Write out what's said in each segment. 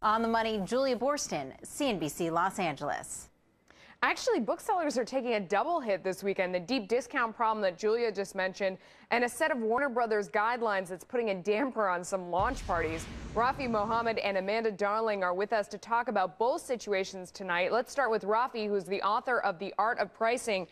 On the Money, Julia Borston, CNBC Los Angeles. Actually, booksellers are taking a double hit this weekend. The deep discount problem that Julia just mentioned, and a set of Warner Brothers guidelines that's putting a damper on some launch parties. Rafi Mohammed and Amanda Darling are with us to talk about both situations tonight. Let's start with Rafi, who's the author of The Art of Pricing.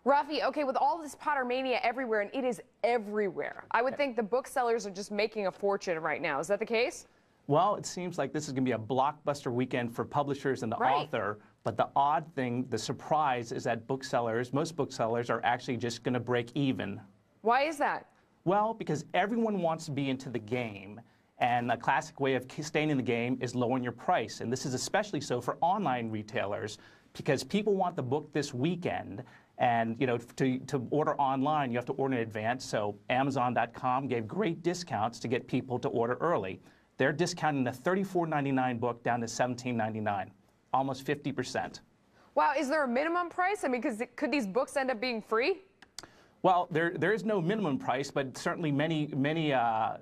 Rafi, okay, with all this Pottermania everywhere, and it is everywhere, I would think the booksellers are just making a fortune right now. Is that the case? Well, it seems like this is going to be a blockbuster weekend for publishers and the author. But the odd thing, the surprise, is that booksellers, most booksellers, are actually just going to break even. Why is that? Well, because everyone wants to be into the game. And a classic way of staying in the game is lowering your price. And this is especially so for online retailers, because people want the book this weekend. And, you know, to order online, you have to order in advance. So Amazon.com gave great discounts to get people to order early. They're discounting the $34.99 book down to $17.99, almost 50%. Wow, is there a minimum price? I mean, could these books end up being free? Well, there is no minimum price, but certainly many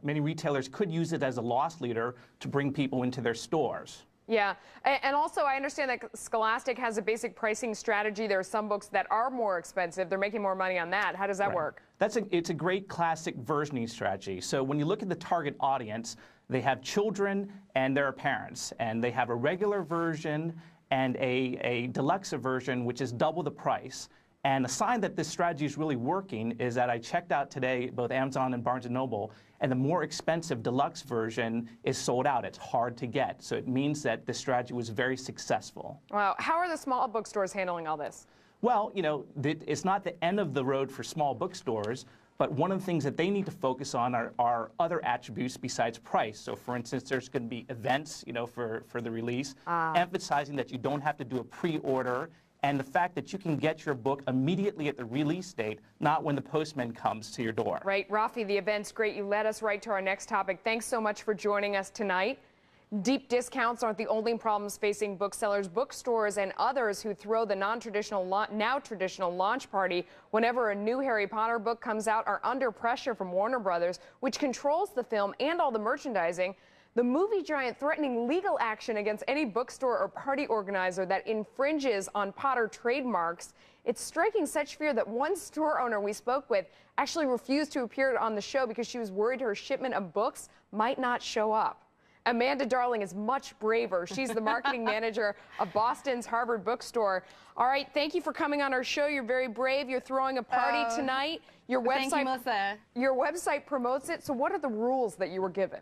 retailers could use it as a loss leader to bring people into their stores. Yeah, and also I understand that Scholastic has a basic pricing strategy. There are some books that are more expensive. They're making more money on that. How does that work? It's a great classic versioning strategy. So when you look at the target audience, they have children and their parents, and they have a regular version and a deluxe version, which is double the price. And a sign that this strategy is really working is that I checked out today both Amazon and Barnes & Noble, and the more expensive deluxe version is sold out. It's hard to get. So it means that this strategy was very successful. Wow. How are the small bookstores handling all this? Well, you know, it's not the end of the road for small bookstores, but one of the things that they need to focus on are other attributes besides price. So, for instance, there's going to be events, you know, for the release, emphasizing that you don't have to do a pre-order, and the fact that you can get your book immediately at the release date, not when the postman comes to your door. Right. Rafi, the event's great. You led us right to our next topic. Thanks so much for joining us tonight. Deep discounts aren't the only problems facing booksellers. Bookstores and others who throw the now traditional launch party whenever a new Harry Potter book comes out are under pressure from Warner Brothers, which controls the film and all the merchandising. The movie giant threatening legal action against any bookstore or party organizer that infringes on Potter trademarks. It's striking such fear that one store owner we spoke with actually refused to appear on the show because she was worried her shipment of books might not show up. Amanda Darling is much braver. She's the marketing manager of Boston's Harvard Bookstore. All right, thank you for coming on our show. You're very brave. You're throwing a party tonight. Your website, thank you, Melissa. Your website promotes it. So what are the rules that you were given?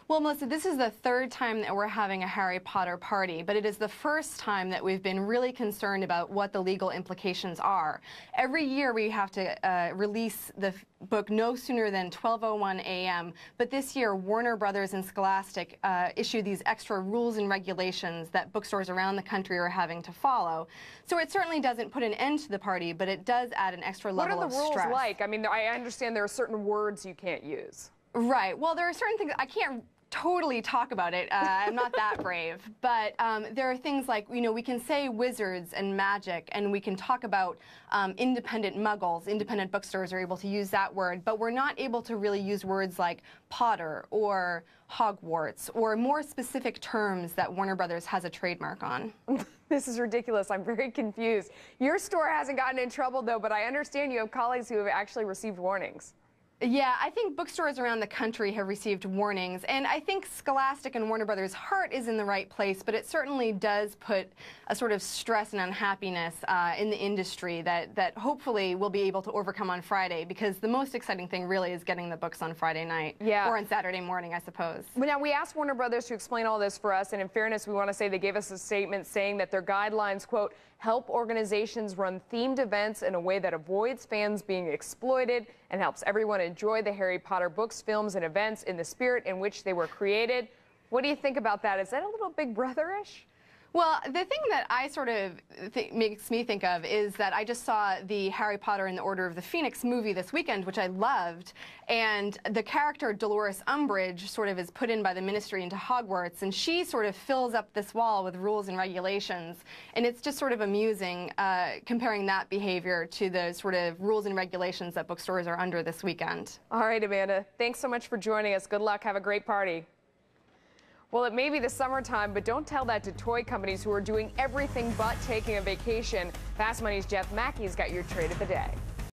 Well, Melissa, this is the third time that we're having a Harry Potter party, but it is the first time that we've been really concerned about what the legal implications are. Every year we have to release the book no sooner than 12:01 a.m., but this year Warner Brothers and Scholastic issued these extra rules and regulations that bookstores around the country are having to follow. So it certainly doesn't put an end to the party, but it does add an extra level of stress. What are the rules like? I mean, I understand there are certain words you can't use. Right. Well, there are certain things I can't totally talk about it. I'm not that brave. But there are things like, you know, we can say wizards and magic, and we can talk about independent muggles. Independent bookstores are able to use that word, but we're not able to really use words like Potter or Hogwarts or more specific terms that Warner Brothers has a trademark on. This is ridiculous. I'm very confused. Your store hasn't gotten in trouble, though, but I understand you have colleagues who have actually received warnings. Yeah, I think bookstores around the country have received warnings, and I think Scholastic and Warner Brothers' heart is in the right place, but it certainly does put a sort of stress and unhappiness in the industry that hopefully we'll be able to overcome on Friday, because the most exciting thing really is getting the books on Friday night, or on Saturday morning, I suppose. Well, now, we asked Warner Brothers to explain all this for us, and in fairness, we want to say they gave us a statement saying that their guidelines, quote, help organizations run themed events in a way that avoids fans being exploited and helps everyone enjoy the Harry Potter books, films, and events in the spirit in which they were created. What do you think about that? Is that a little Big Brother-ish? Well, the thing that I sort of makes me think of is that I just saw the Harry Potter and the Order of the Phoenix movie this weekend, which I loved, and the character Dolores Umbridge sort of is put in by the Ministry into Hogwarts, and she sort of fills up this wall with rules and regulations, and it's just sort of amusing comparing that behavior to the sort of rules and regulations that bookstores are under this weekend. All right, Amanda, thanks so much for joining us. Good luck. Have a great party. Well, it may be the summertime, but don't tell that to toy companies who are doing everything but taking a vacation. Fast Money's Jeff Mackey's got your trade of the day.